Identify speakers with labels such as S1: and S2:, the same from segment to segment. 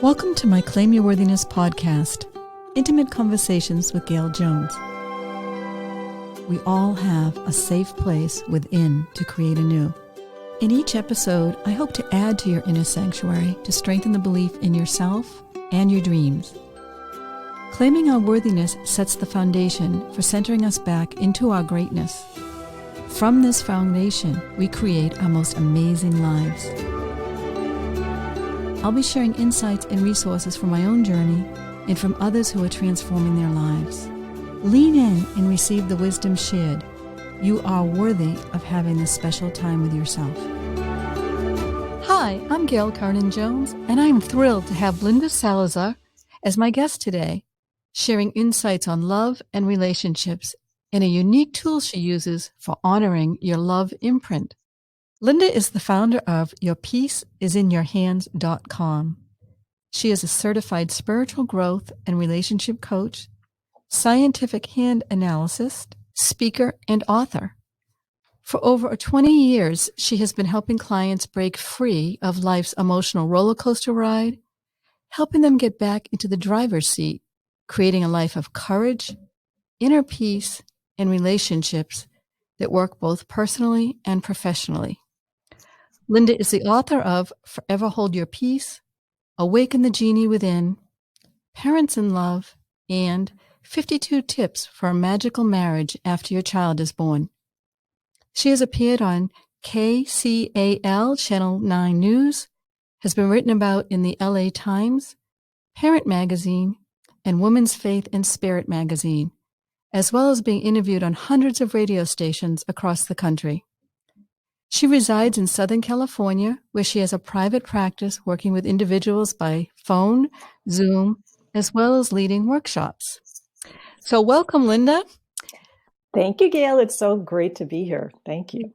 S1: Welcome to my Claim Your Worthiness podcast, intimate conversations with Gail Jones. We all have a safe place within to create anew. In each episode, I hope to add to your inner sanctuary to strengthen the belief in yourself and your dreams. Claiming our worthiness sets the foundation for centering us back into our greatness. From this foundation, we create our most amazing lives. I'll be sharing insights and resources from my own journey and from others who are transforming their lives. Lean in and receive the wisdom shared. You are worthy of having this special time with yourself. Hi, I'm Gail Carnan Jones, and I'm thrilled to have Linda Salazar as my guest today, sharing insights on love and relationships and a unique tool she uses for honoring your love imprint. Linda is the founder of YourPeaceIsInYourHands.com. She is a certified spiritual growth and relationship coach, scientific hand analyst, speaker, and author. For over 20 years, she has been helping clients break free of life's emotional roller coaster ride, helping them get back into the driver's seat, creating a life of courage, inner peace, and relationships that work both personally and professionally. Linda is the author of Forever Hold Your Peace, Awaken the Genie Within, Parents in Love, and 52 Tips for a Magical Marriage After Your Child is Born. She has appeared on KCAL Channel 9 News, has been written about in the LA Times, Parent Magazine, and Women's Faith and Spirit Magazine, as well as being interviewed on hundreds of radio stations across the country. She resides in Southern California, where she has a private practice working with individuals by phone, Zoom, as well as leading workshops. So welcome, Linda.
S2: Thank you, Gail. It's so great to be here. Thank you.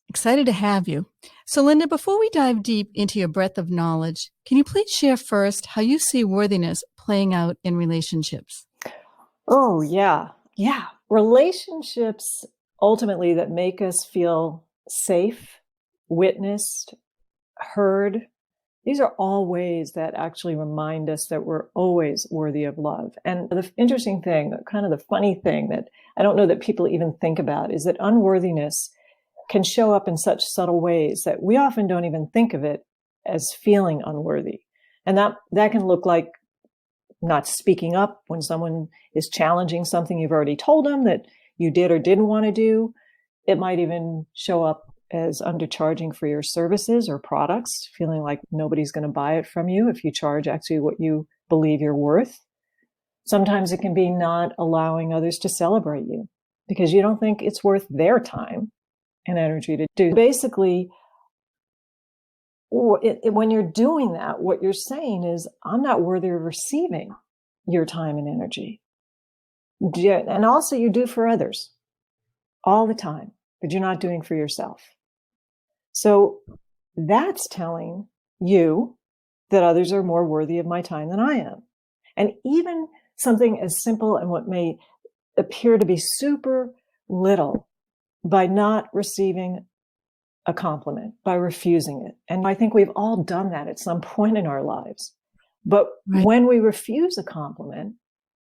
S1: Excited to have you. So Linda, before we dive deep into your breadth of knowledge, can you please share first how you see worthiness playing out in relationships?
S2: Oh, yeah. Yeah. Relationships ultimately that make us feel safe, witnessed, heard. These are all ways that actually remind us that we're always worthy of love. And the interesting thing, kind of the funny thing that I don't know that people even think about is that unworthiness can show up in such subtle ways that we often don't even think of it as feeling unworthy. And that can look like not speaking up when someone is challenging something you've already told them that you did or didn't want to do. It might even show up as undercharging for your services or products, feeling like nobody's going to buy it from you if you charge actually what you believe you're worth. Sometimes it can be not allowing others to celebrate you because you don't think it's worth their time and energy to do. Basically, when you're doing that, what you're saying is, I'm not worthy of receiving your time and energy. And also you do for others all the time, but you're not doing for yourself. So that's telling you that others are more worthy of my time than I am. And even something as simple and what may appear to be super little, by not receiving a compliment, by refusing it. And I think we've all done that at some point in our lives. But when we refuse a compliment,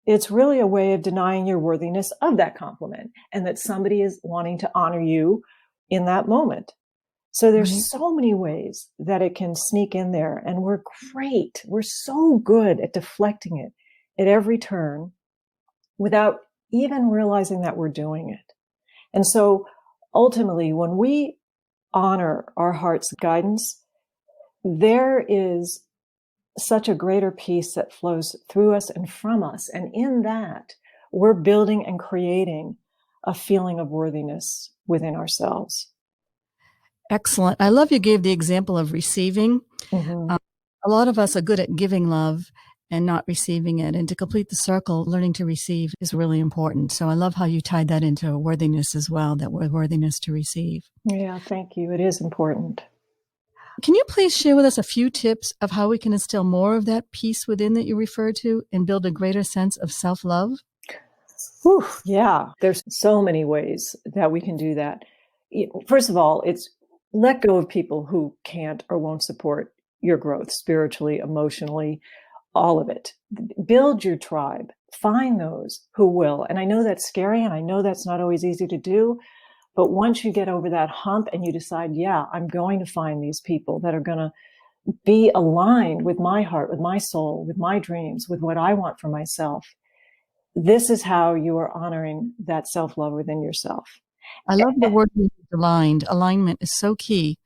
S2: it's really a way of denying your worthiness of that compliment and that somebody is wanting to honor you in that moment. So there's so many ways that it can sneak in there, and we're great. We're so good at deflecting it at every turn without even realizing that we're doing it. And so ultimately, when we honor our heart's guidance, there is such a greater peace that flows through us and from us. And in that, we're building and creating a feeling of worthiness within ourselves.
S1: Excellent. I love you gave the example of receiving. A lot of us are good at giving love and not receiving it. And to complete the circle, learning to receive is really important. So I love how you tied that into worthiness as well, that we're worthiness to receive.
S2: Yeah, thank you. It is important.
S1: Can you please share with us a few tips of how we can instill more of that peace within that you referred to and build a greater sense of self-love?
S2: Yeah, there's so many ways that we can do that. First of all, it's let go of people who can't or won't support your growth spiritually, emotionally, all of it. Build your tribe. Find those who will. And I know that's scary, and I know that's not always easy to do. But once you get over that hump and you decide, yeah, I'm going to find these people that are going to be aligned with my heart, with my soul, with my dreams, with what I want for myself, this is how you are honoring that self-love within yourself.
S1: I love the word aligned. Alignment is so key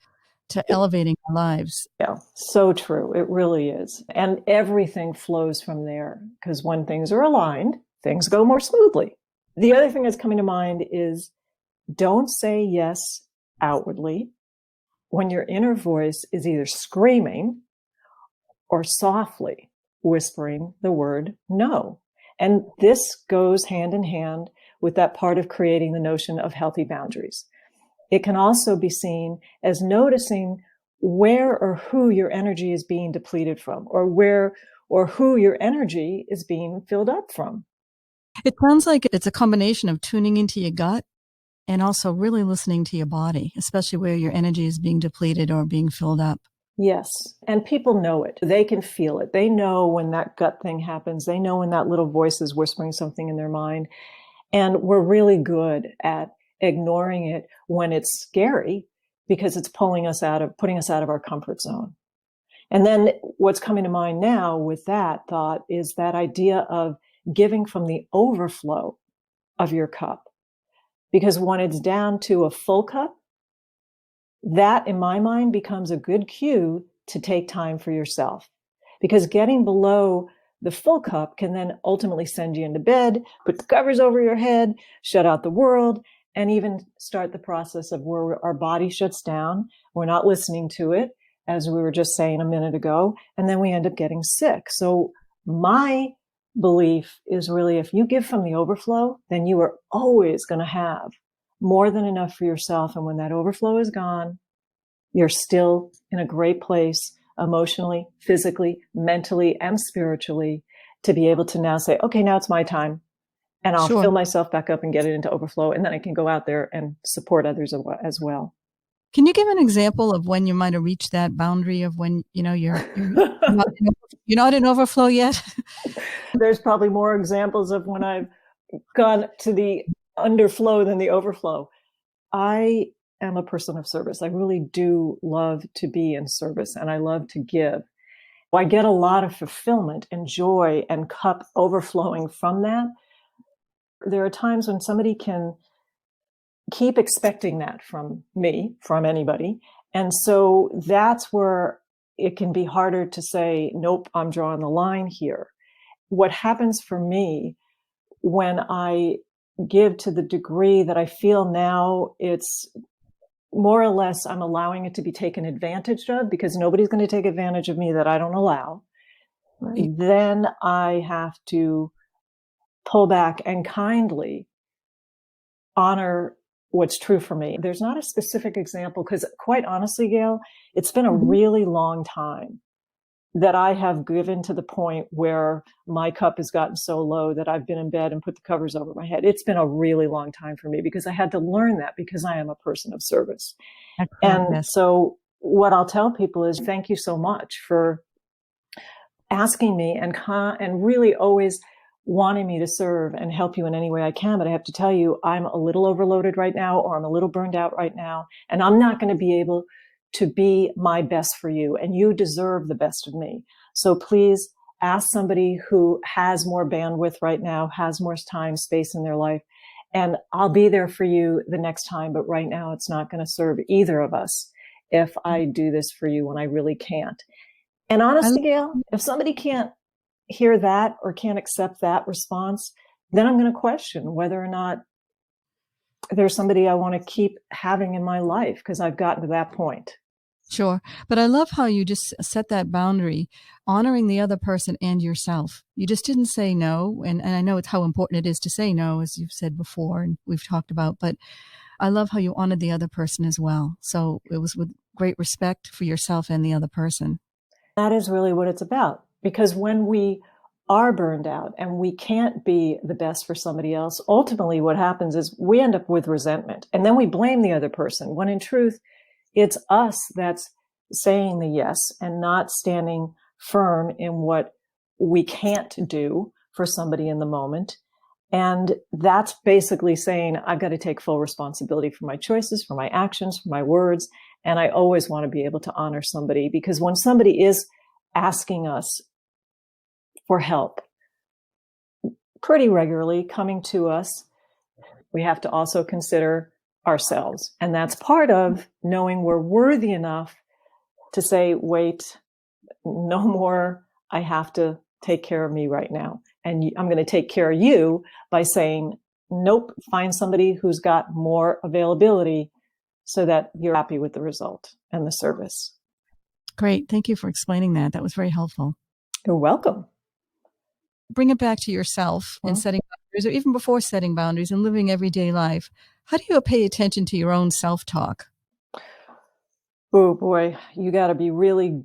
S1: to elevating our lives.
S2: Yeah, so true. It really is. And everything flows from there, because when things are aligned, things go more smoothly. The other thing that's coming to mind is don't say yes outwardly when your inner voice is either screaming or softly whispering the word no. And this goes hand in hand with that part of creating the notion of healthy boundaries. It can also be seen as noticing where or who your energy is being depleted from, or where or who your energy is being filled up from.
S1: It sounds like it's a combination of tuning into your gut and also really listening to your body, especially where your energy is being depleted or being filled up.
S2: Yes. And people know it. They can feel it. They know when that gut thing happens. They know when that little voice is whispering something in their mind. And we're really good at ignoring it when it's scary, because it's putting us out of our comfort zone. And then what's coming to mind now with that thought is that idea of giving from the overflow of your cup. Because when it's down to a full cup, that in my mind becomes a good cue to take time for yourself. Because getting below the full cup can then ultimately send you into bed, put the covers over your head, shut out the world, and even start the process of where our body shuts down. We're not listening to it, as we were just saying a minute ago, and then we end up getting sick. So my belief is really, if you give from the overflow, then you are always going to have more than enough for yourself. And when that overflow is gone, you're still in a great place emotionally, physically, mentally, and spiritually to be able to now say, okay, now it's my time. And I'll fill myself back up and get it into overflow. And then I can go out there and support others as well.
S1: Can you give an example of when you might have reached that boundary of when, you're not in overflow yet?
S2: There's probably more examples of when I've gone to the underflow than the overflow. I am a person of service. I really do love to be in service, and I love to give. I get a lot of fulfillment and joy and cup overflowing from that. There are times when somebody can keep expecting that from me, from anybody. And so that's where it can be harder to say, nope, I'm drawing the line here. What happens for me when I give to the degree that I feel now it's more or less I'm allowing it to be taken advantage of, because nobody's going to take advantage of me that I don't allow. Right. Then I have to pull back and kindly honor what's true for me. There's not a specific example, because quite honestly, Gail, it's been a really long time that I have given to the point where my cup has gotten so low that I've been in bed and put the covers over my head. It's been a really long time for me, because I had to learn that, because I am a person of service. And so what I'll tell people is, thank you so much for asking me and really always wanting me to serve and help you in any way I can. But I have to tell you, I'm a little overloaded right now, or I'm a little burned out right now, and I'm not going to be able to be my best for you, and you deserve the best of me. So please ask somebody who has more bandwidth right now, has more time, space in their life, and I'll be there for you the next time. But right now it's not going to serve either of us if I do this for you when I really can't. And honestly, Gail, if somebody can't hear that or can't accept that response, then I'm going to question whether or not there's somebody I want to keep having in my life, because I've gotten to that point.
S1: Sure. But I love how you just set that boundary, honoring the other person and yourself. You just didn't say no. And I know it's how important it is to say no, as you've said before and we've talked about, but I love how you honored the other person as well. So it was with great respect for yourself and the other person.
S2: That is really what it's about. Because when we are burned out and we can't be the best for somebody else, ultimately what happens is we end up with resentment, and then we blame the other person, when in truth, it's us that's saying the yes and not standing firm in what we can't do for somebody in the moment. And that's basically saying, I've got to take full responsibility for my choices, for my actions, for my words. And I always want to be able to honor somebody, because when somebody is asking us for help pretty regularly, coming to us, we have to also consider ourselves. And that's part of knowing we're worthy enough to say, wait, no more. I have to take care of me right now. And I'm going to take care of you by saying, nope, find somebody who's got more availability so that you're happy with the result and the service.
S1: Great. Thank you for explaining that. That was very helpful.
S2: You're welcome.
S1: Bring it back to yourself and setting boundaries, or even before setting boundaries and living everyday life. How do you pay attention to your own self-talk?
S2: Oh boy, you got to be really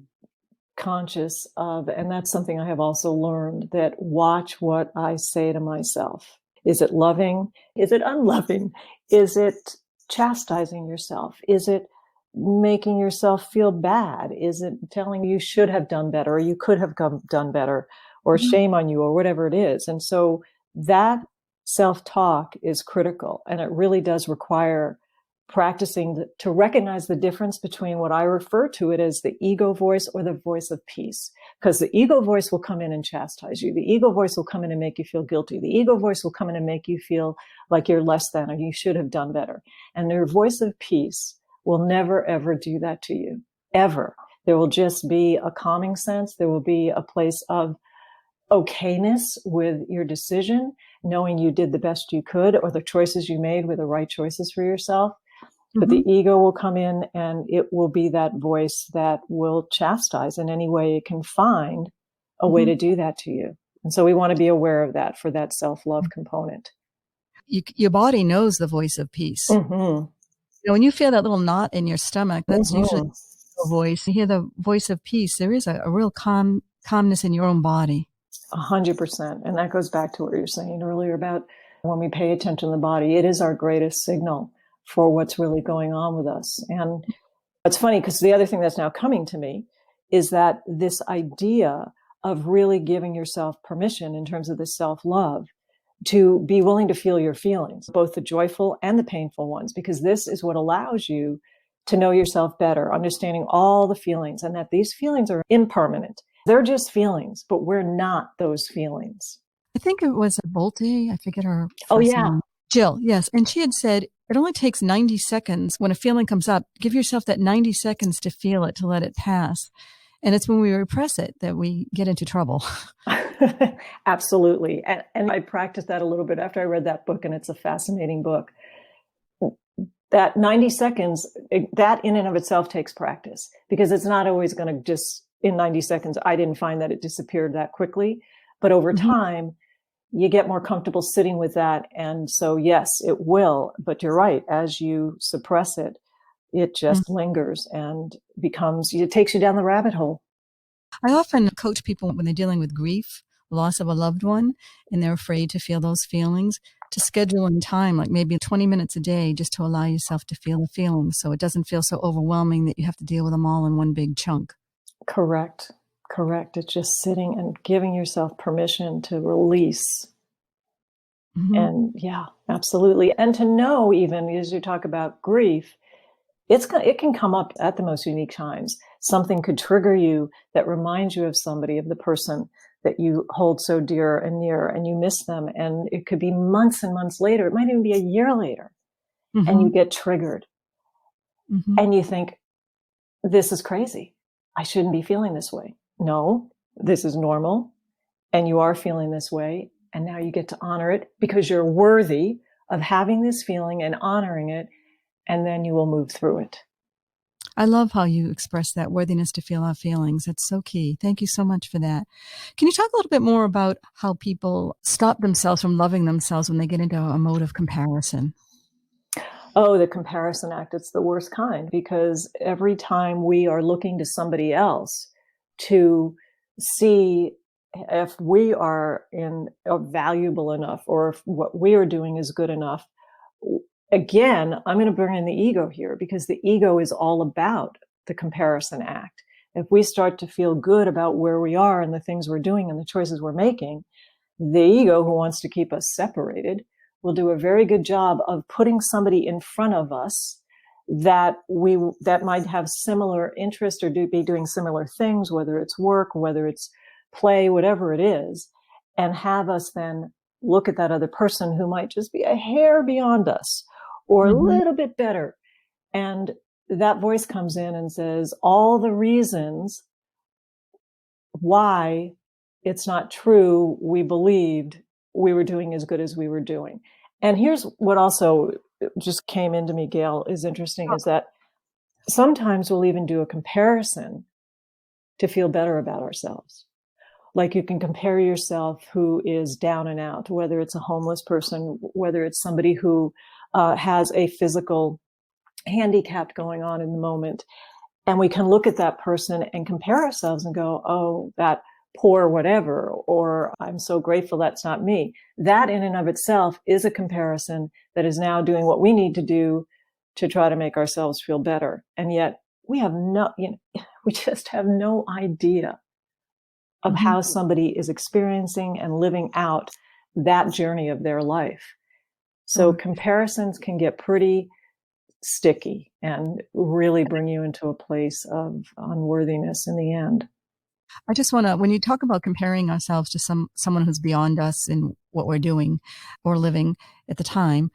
S2: conscious of, and that's something I have also learned, that watch what I say to myself. Is it loving? Is it unloving? Is it chastising yourself? Is it making yourself feel bad? Is it telling you should have done better, or you could have done better, or shame on you, or whatever it is? And so that self-talk is critical, and it really does require practicing to recognize the difference between what I refer to it as the ego voice or the voice of peace. Because the ego voice will come in and chastise you. The ego voice will come in and make you feel guilty. The ego voice will come in and make you feel like you're less than, or you should have done better. And your voice of peace will never, ever do that to you, ever. There will just be a calming sense. There will be a place of okayness with your decision, knowing you did the best you could, or the choices you made were the right choices for yourself. But the ego will come in, and it will be that voice that will chastise in any way it can find a way to do that to you. And so we want to be aware of that for that self-love component.
S1: Your body knows the voice of peace. When you feel that little knot in your stomach, that's usually the voice. You hear the voice of peace. There is a real calmness in your own body.
S2: 100%. And that goes back to what you were saying earlier about when we pay attention to the body, it is our greatest signal for what's really going on with us. And it's funny, because the other thing that's now coming to me is that this idea of really giving yourself permission in terms of the self-love to be willing to feel your feelings, both the joyful and the painful ones, because this is what allows you to know yourself better, understanding all the feelings, and that these feelings are impermanent. They're just feelings, but we're not those feelings.
S1: I think it was Bolte, I forget her
S2: Oh,
S1: first
S2: yeah.
S1: name. Jill, yes. And she had said, it only takes 90 seconds when a feeling comes up. Give yourself that 90 seconds to feel it, to let it pass. And it's when we repress it that we get into trouble.
S2: Absolutely. And I practiced that a little bit after I read that book, and it's a fascinating book. That 90 seconds, that in and of itself takes practice, because it's not always going to just, in 90 seconds, I didn't find that it disappeared that quickly. But over time, you get more comfortable sitting with that. And so, yes, it will. But you're right. As you suppress it, it just lingers and it takes you down the rabbit hole.
S1: I often coach people when they're dealing with grief, loss of a loved one, and they're afraid to feel those feelings, to schedule in time, like maybe 20 minutes a day, just to allow yourself to feel the feelings, so it doesn't feel so overwhelming that you have to deal with them all in one big chunk.
S2: Correct. It's just sitting and giving yourself permission to release. And yeah, absolutely. And to know, even as you talk about grief, it can come up at the most unique times. Something could trigger you that reminds you of somebody, of the person that you hold so dear and near, and you miss them. And it could be months and months later. It might even be a year later. And you get triggered. And you think, this is crazy. I shouldn't be feeling this way. No, this is normal. And you are feeling this way. And now you get to honor it, because you're worthy of having this feeling and honoring it. And then you will move through it.
S1: I love how you express that worthiness to feel our feelings. That's so key. Thank you so much for that. Can you talk a little bit more about how people stop themselves from loving themselves when they get into a mode of comparison?
S2: Oh, the comparison act, it's the worst kind, because every time we are looking to somebody else to see if we are valuable enough, or if what we are doing is good enough, again, I'm going to bring in the ego here, because the ego is all about the comparison act. If we start to feel good about where we are and the things we're doing and the choices we're making, the ego, who wants to keep us separated, will do a very good job of putting somebody in front of us that might have similar interest or be doing similar things, whether it's work, whether it's play, whatever it is, and have us then look at that other person who might just be a hair beyond us or a little bit better. And that voice comes in and says all the reasons why it's not true we believed we were doing as good as we were doing. And here's what also just came into me, Gail, is interesting, is that sometimes we'll even do a comparison to feel better about ourselves. Like you can compare yourself who is down and out, whether it's a homeless person, whether it's somebody who has a physical handicap going on in the moment. And we can look at that person and compare ourselves and go, oh, that poor whatever, or I'm so grateful that's not me. That in and of itself is a comparison that is now doing what we need to do to try to make ourselves feel better. And yet we just have no idea of how somebody is experiencing and living out that journey of their life. So comparisons can get pretty sticky and really bring you into a place of unworthiness in the end.
S1: I just want to, when you talk about comparing ourselves to someone who's beyond us in what we're doing or living at the time,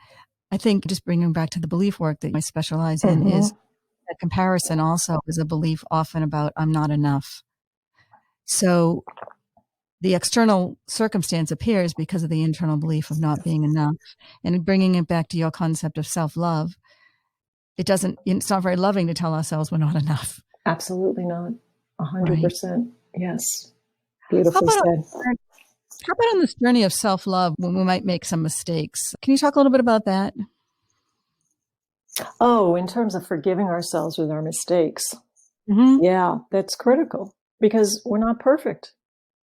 S1: I think just bringing back to the belief work that I specialize in is that comparison also is a belief often about I'm not enough. So the external circumstance appears because of the internal belief of not being enough. And bringing it back to your concept of self-love, it's not very loving to tell ourselves we're not enough.
S2: Absolutely not. 100%. Yes. Beautifully said.
S1: How about on this journey of self-love when we might make some mistakes? Can you talk a little bit about that?
S2: Oh, in terms of forgiving ourselves with our mistakes. Yeah, that's critical because we're not perfect.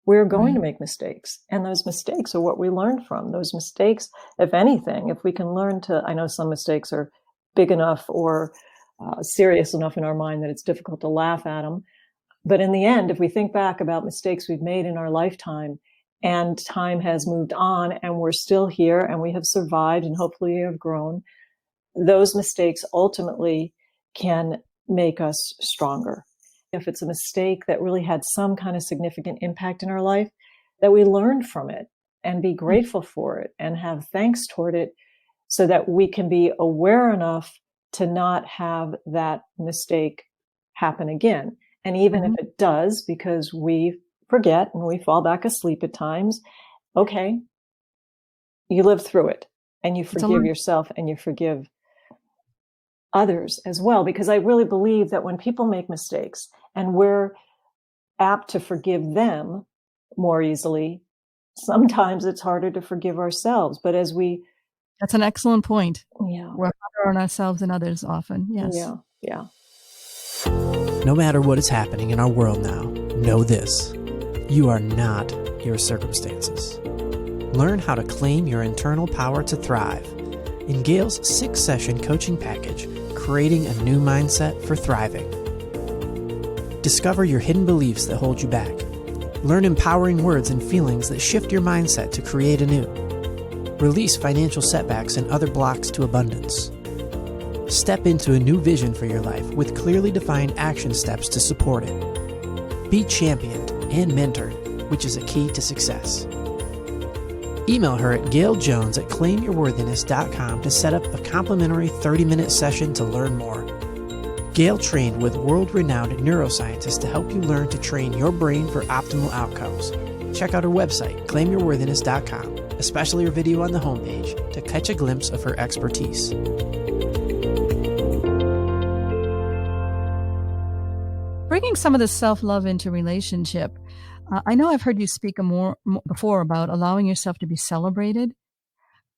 S2: We're going to make mistakes. And those mistakes are what we learn from. Those mistakes, if anything, if we can learn to, I know some mistakes are big enough or serious enough in our mind that it's difficult to laugh at them. But in the end, if we think back about mistakes we've made in our lifetime and time has moved on and we're still here and we have survived and hopefully have grown, those mistakes ultimately can make us stronger. If it's a mistake that really had some kind of significant impact in our life, that we learn from it and be grateful for it and have thanks toward it so that we can be aware enough to not have that mistake happen again. And even if it does, because we forget and we fall back asleep at times, okay, you live through it and you forgive yourself and you forgive others as well. Because I really believe that when people make mistakes and we're apt to forgive them more easily, sometimes it's harder to forgive ourselves. But as we...
S1: That's an excellent point.
S2: Yeah.
S1: We're harder on ourselves than others often. Yes.
S2: Yeah. Yeah.
S3: No matter what is happening in our world now, know this: you are not your circumstances. Learn how to claim your internal power to thrive in Gail's 6-session coaching package, Creating a New Mindset for Thriving. Discover your hidden beliefs that hold you back. Learn empowering words and feelings that shift your mindset to create anew. Release financial setbacks and other blocks to abundance. Step into a new vision for your life with clearly defined action steps to support it. Be championed and mentored, which is a key to success. Email her at gailjones@claimyourworthiness.com to set up a complimentary 30-minute session to learn more. Gail trained with world-renowned neuroscientists to help you learn to train your brain for optimal outcomes. Check out her website, claimyourworthiness.com, especially her video on the homepage, to catch a glimpse of her expertise.
S1: Bringing some of the self-love into relationship, I know I've heard you speak more before about allowing yourself to be celebrated.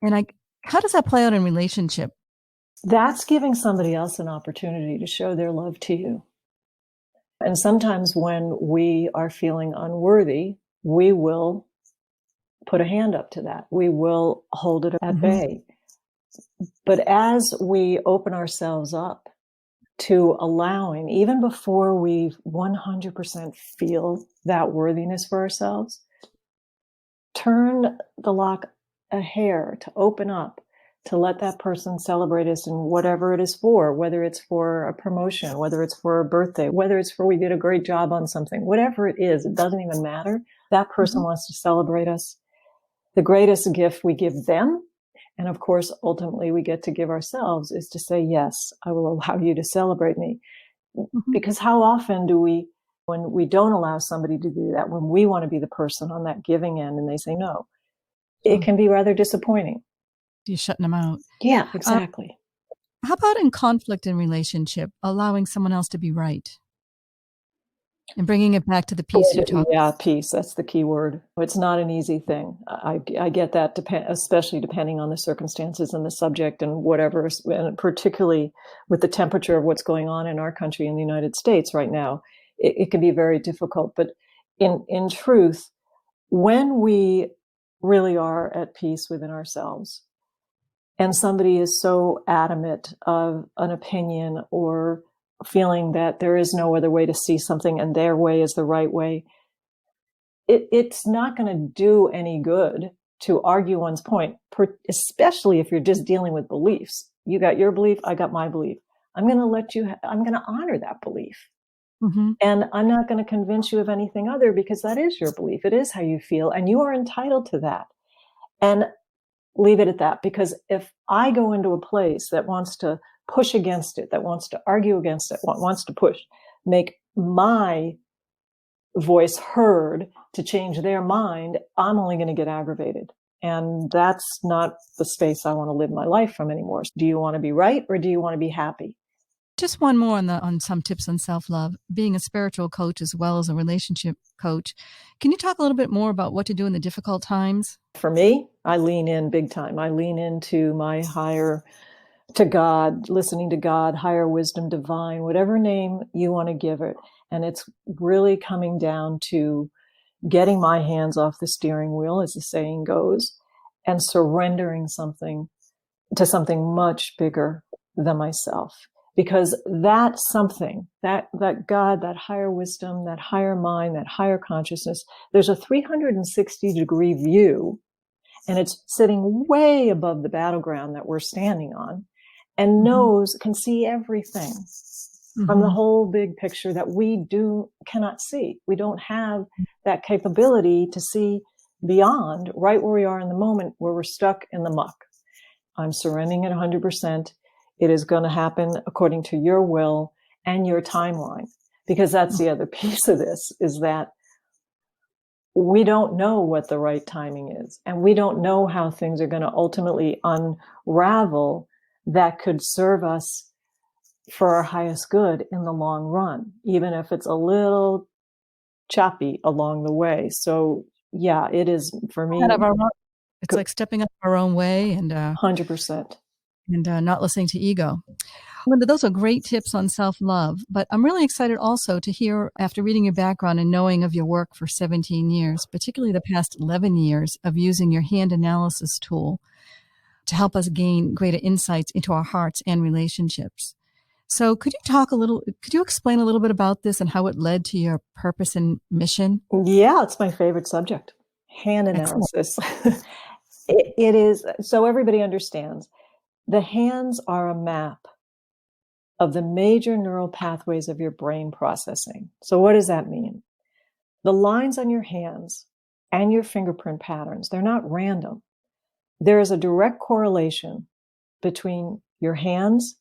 S1: And how does that play out in relationship?
S2: That's giving somebody else an opportunity to show their love to you. And sometimes when we are feeling unworthy, we will put a hand up to that. We will hold it at bay. But as we open ourselves up to allowing, even before we 100% feel that worthiness for ourselves, turn the lock a hair to open up, to let that person celebrate us in whatever it is for, whether it's for a promotion, whether it's for a birthday, whether it's for we did a great job on something, whatever it is, it doesn't even matter. That person wants to celebrate us. The greatest gift we give them, and of course, ultimately we get to give ourselves, is to say, yes, I will allow you to celebrate me. Because how often do we, when we don't allow somebody to do that, when we want to be the person on that giving end and they say no, it can be rather disappointing.
S1: You're shutting them out.
S2: Yeah, exactly.
S1: How about in conflict in relationship, allowing someone else to be right? And bringing it back to the peace you talked about. Yeah,
S2: peace. That's the key word. It's not an easy thing. I get that, especially depending on the circumstances and the subject and whatever, and particularly with the temperature of what's going on in our country, in the United States right now, it can be very difficult. But in truth, when we really are at peace within ourselves, and somebody is so adamant of an opinion or feeling that there is no other way to see something and their way is the right way, it's not going to do any good to argue one's point, especially if you're just dealing with beliefs. You got your belief, I got my belief. I'm going to honor that belief. And I'm not going to convince you of anything other, because that is your belief. It is how you feel, and you are entitled to that. And leave it at that, because if I go into a place that wants to push against it, that wants to argue against it, wants to push, make my voice heard to change their mind, I'm only going to get aggravated. And that's not the space I want to live my life from anymore. Do you want to be right, or do you want to be happy?
S1: Just one more on some tips on self-love. Being a spiritual coach as well as a relationship coach, can you talk a little bit more about what to do in the difficult times?
S2: For me, I lean in big time. I lean into to God, listening to God, higher wisdom, divine, whatever name you want to give it. And it's really coming down to getting my hands off the steering wheel, as the saying goes, and surrendering something to something much bigger than myself. Because that something, that God, that higher wisdom, that higher mind, that higher consciousness, there's a 360-degree view, and it's sitting way above the battleground that we're standing on, and can see everything from the whole big picture that we cannot see. We don't have that capability to see beyond right where we are in the moment, where we're stuck in the muck. I'm surrendering it 100%. It is going to happen according to your will and your timeline, because that's the other piece of this, is that we don't know what the right timing is, and we don't know how things are going to ultimately unravel that could serve us for our highest good in the long run, even if it's a little choppy along the way. So yeah, it is for me.
S1: It's like stepping up our own way and
S2: 100%.
S1: And not listening to ego. Linda, those are great tips on self-love, but I'm really excited also to hear, after reading your background and knowing of your work for 17 years, particularly the past 11 years of using your hand analysis tool to help us gain greater insights into our hearts and relationships. So could you explain a little bit about this and how it led to your purpose and mission?
S2: Yeah, it's my favorite subject, hand analysis. It is, so everybody understands. The hands are a map of the major neural pathways of your brain processing. So what does that mean? The lines on your hands and your fingerprint patterns, they're not random. There is a direct correlation between your hands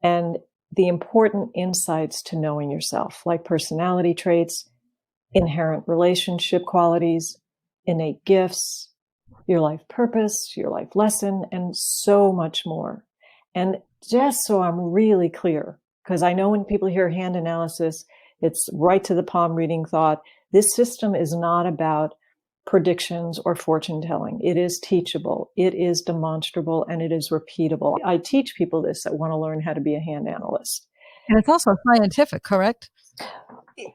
S2: and the important insights to knowing yourself, like personality traits, inherent relationship qualities, innate gifts, your life purpose, your life lesson, and so much more. And just so I'm really clear, because I know when people hear hand analysis, it's right to the palm reading thought. This system is not about predictions or fortune telling. It is teachable, it is demonstrable, and it is repeatable. I teach people this that want to learn how to be a hand analyst.
S1: And it's also scientific, correct?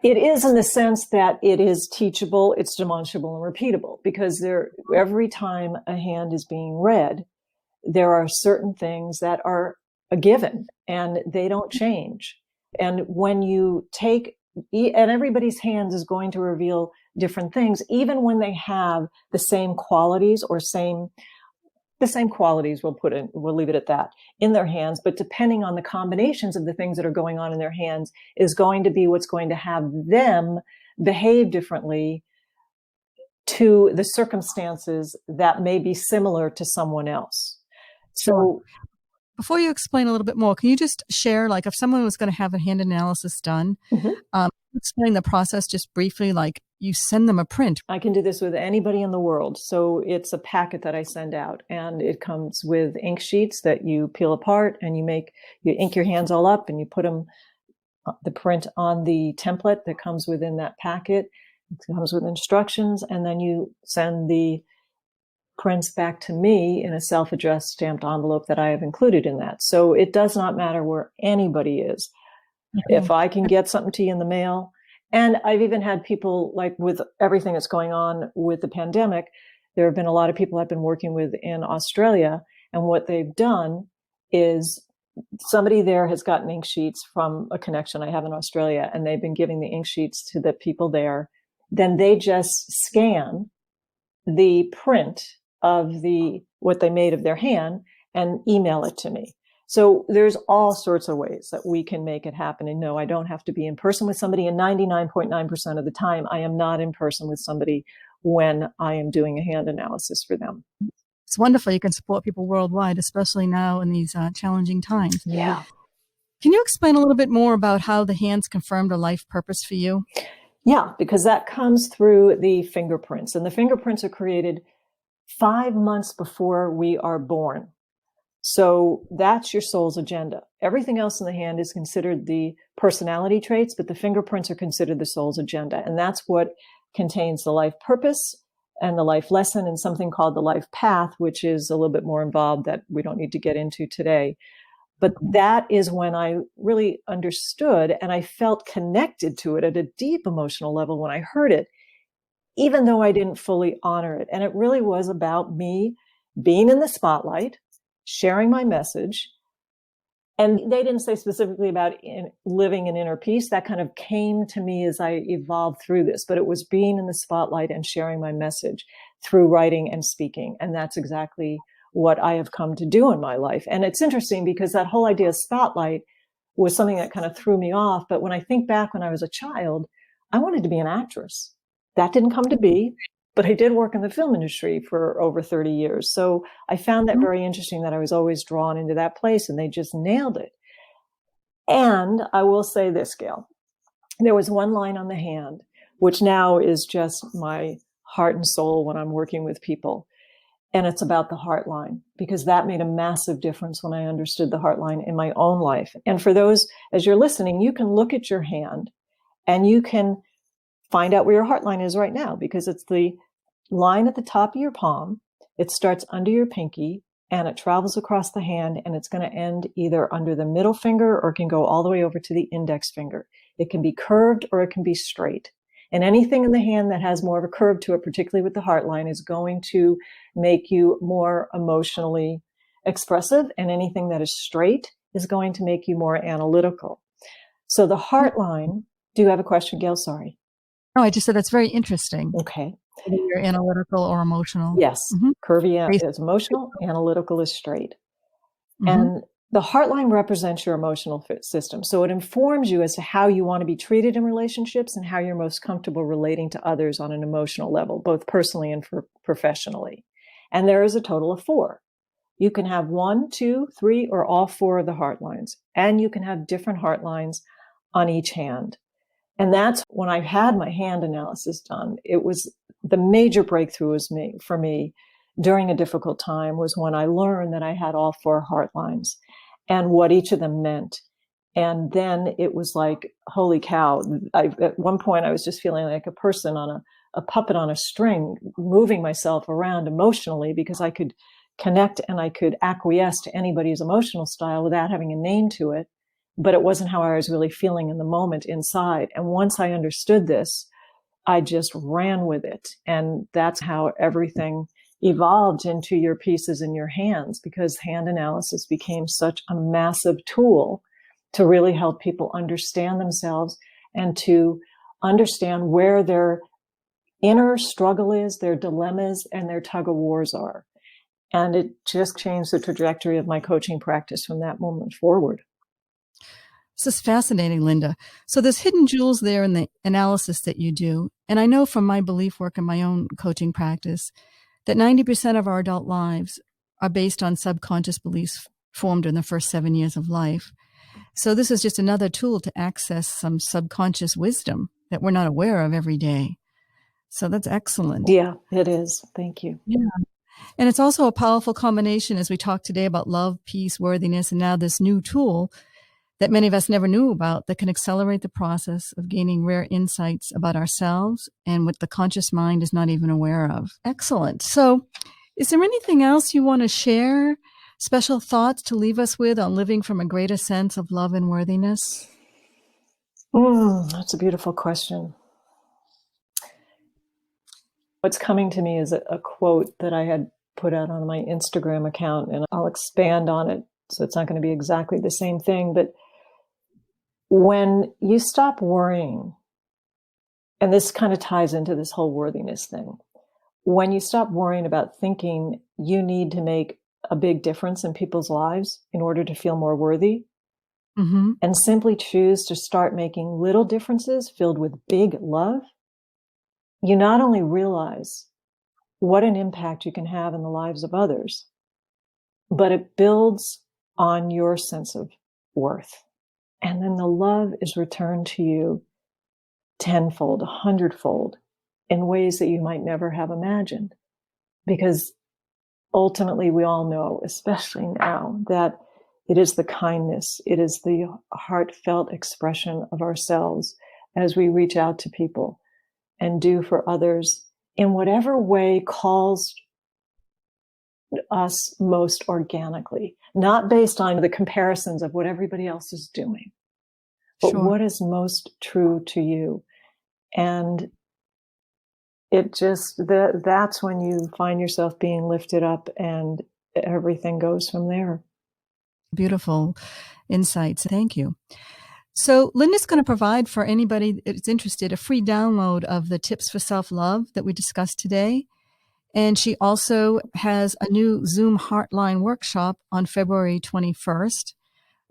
S2: It is, in the sense that it is teachable, it's demonstrable, and repeatable, because every time a hand is being read, there are certain things that are a given and they don't change. And when you take, and everybody's hands is going to reveal different things, even when they have the same qualities or the same qualities, we'll leave it at that, in their hands. But depending on the combinations of the things that are going on in their hands is going to be what's going to have them behave differently to the circumstances that may be similar to someone else. So
S1: before you explain a little bit more, can you just share, like, if someone was going to have a hand analysis done, explain the process just briefly, like you send them a print.
S2: I can do this with anybody in the world. So it's a packet that I send out, and it comes with ink sheets that you peel apart, and you ink your hands all up, and you put the print on the template that comes within that packet. It comes with instructions, and then you send the prints back to me in a self-addressed stamped envelope that I have included in that. So it does not matter where anybody is. If I can get something to you in the mail, and I've even had people, like with everything that's going on with the pandemic, there have been a lot of people I've been working with in Australia, and what they've done is somebody there has gotten ink sheets from a connection I have in Australia, and they've been giving the ink sheets to the people there. Then they just scan the print of what they made of their hand and email it to me. So there's all sorts of ways that we can make it happen. And no, I don't have to be in person with somebody. And 99.9% of the time, I am not in person with somebody when I am doing a hand analysis for them.
S1: It's wonderful. You can support people worldwide, especially now in these challenging times.
S2: Yeah.
S1: Can you explain a little bit more about how the hands confirmed a life purpose for you?
S2: Yeah, because that comes through the fingerprints. And the fingerprints are created 5 months before we are born. So that's your soul's agenda. Everything else in the hand is considered the personality traits, but the fingerprints are considered the soul's agenda. And that's what contains the life purpose and the life lesson, and something called the life path, which is a little bit more involved that we don't need to get into today. But that is when I really understood, and I felt connected to it at a deep emotional level when I heard it, even though I didn't fully honor it. And it really was about me being in the spotlight, sharing my message. And they didn't say specifically about living in inner peace. That kind of came to me as I evolved through this, but it was being in the spotlight and sharing my message through writing and speaking. And that's exactly what I have come to do in my life. And it's interesting because that whole idea of spotlight was something that kind of threw me off. But when I think back when I was a child, I wanted to be an actress. That didn't come to be, but I did work in the film industry for over 30 years. So I found that very interesting, that I was always drawn into that place, and they just nailed it. And I will say this, Gail, there was one line on the hand, which now is just my heart and soul when I'm working with people. And it's about the heart line, because that made a massive difference when I understood the heart line in my own life. And for those, as you're listening, you can look at your hand and you can find out where your heart line is right now, because it's the line at the top of your palm. It starts under your pinky and it travels across the hand, and it's going to end either under the middle finger or it can go all the way over to the index finger. It can be curved or it can be straight. And anything in the hand that has more of a curve to it, particularly with the heart line, is going to make you more emotionally expressive. And anything that is straight is going to make you more analytical. So the heart line, do you have a question, Gail? Sorry.
S1: No, I just said that's very interesting.
S2: Okay.
S1: Whether you're analytical or emotional.
S2: Yes. Curvy is emotional, analytical is straight. And the heart line represents your emotional system. So it informs you as to how you want to be treated in relationships and how you're most comfortable relating to others on an emotional level, both personally and professionally. And there is a total of 4. You can have 1, 2, 3, or all 4 of the heart lines. And you can have different heart lines on each hand. And that's when I had my hand analysis done. It was the major breakthrough for me during a difficult time was when I learned that I had all 4 heart lines and what each of them meant. And then it was like, holy cow. At one point, I was just feeling like a person on a puppet on a string, moving myself around emotionally, because I could connect and I could acquiesce to anybody's emotional style without having a name to it. But it wasn't how I was really feeling in the moment inside. And once I understood this, I just ran with it. And that's how everything evolved into your pieces in your hands, because hand analysis became such a massive tool to really help people understand themselves and to understand where their inner struggle is, their dilemmas, and their tug of wars are. And it just changed the trajectory of my coaching practice from that moment forward.
S1: This is fascinating, Linda. So there's hidden jewels there in the analysis that you do. And I know from my belief work in my own coaching practice that 90% of our adult lives are based on subconscious beliefs formed in the first 7 years of life. So this is just another tool to access some subconscious wisdom that we're not aware of every day. So that's excellent.
S2: Yeah, it is. Thank you.
S1: Yeah. And it's also a powerful combination as we talk today about love, peace, worthiness, and now this new tool that many of us never knew about that can accelerate the process of gaining rare insights about ourselves and what the conscious mind is not even aware of. Excellent. So is there anything else you want to share? Special thoughts to leave us with on living from a greater sense of love and worthiness?
S2: That's a beautiful question. What's coming to me is a quote that I had put out on my Instagram account, and I'll expand on it. So it's not going to be exactly the same thing, but when you stop worrying, and this kind of ties into this whole worthiness thing, when you stop worrying about thinking you need to make a big difference in people's lives in order to feel more worthy, and simply choose to start making little differences filled with big love, you not only realize what an impact you can have in the lives of others, but it builds on your sense of worth. And then the love is returned to you tenfold, 100-fold in ways that you might never have imagined. Because ultimately we all know, especially now, that it is the kindness, it is the heartfelt expression of ourselves as we reach out to people and do for others in whatever way calls us most organically, not based on the comparisons of what everybody else is doing, but what is most true to you. And it just, that's when you find yourself being lifted up and everything goes from there. Beautiful insights. Thank you. So Linda's going to provide for anybody that's interested a free download of the tips for self-love that we discussed today. And she also has a new Zoom Heartline workshop on February 21st,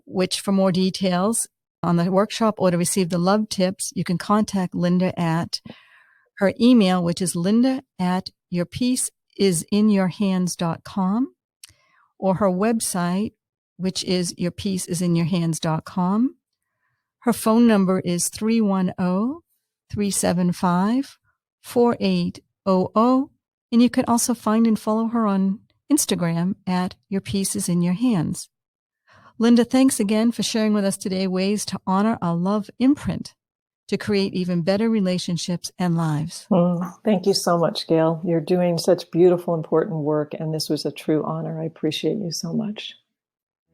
S2: which for more details on the workshop or to receive the love tips, you can contact Linda at her email, which is linda@yourpeaceisinyourhands.com, or her website, which is yourpeaceisinyourhands.com. Her phone number is 310-375-4800. And you can also find and follow her on Instagram at Your Peace is in Your Hands. Linda, thanks again for sharing with us today ways to honor our love imprint to create even better relationships and lives. Thank you so much, Gail. You're doing such beautiful, important work, and this was a true honor. I appreciate you so much.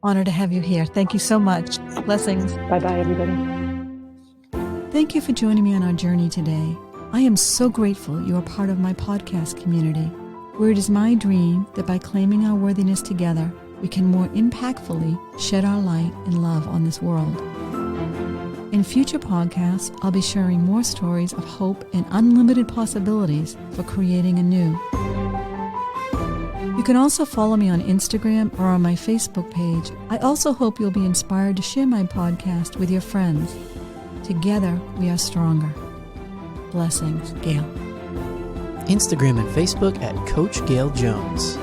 S2: Honor to have you here. Thank you so much. Blessings. Bye-bye, everybody. Thank you for joining me on our journey today. I am so grateful you are part of my podcast community, where it is my dream that by claiming our worthiness together, we can more impactfully shed our light and love on this world. In future podcasts, I'll be sharing more stories of hope and unlimited possibilities for creating anew. You can also follow me on Instagram or on my Facebook page. I also hope you'll be inspired to share my podcast with your friends. Together, we are stronger. Blessings, Gail.
S3: Instagram and Facebook at Coach Gail Jones.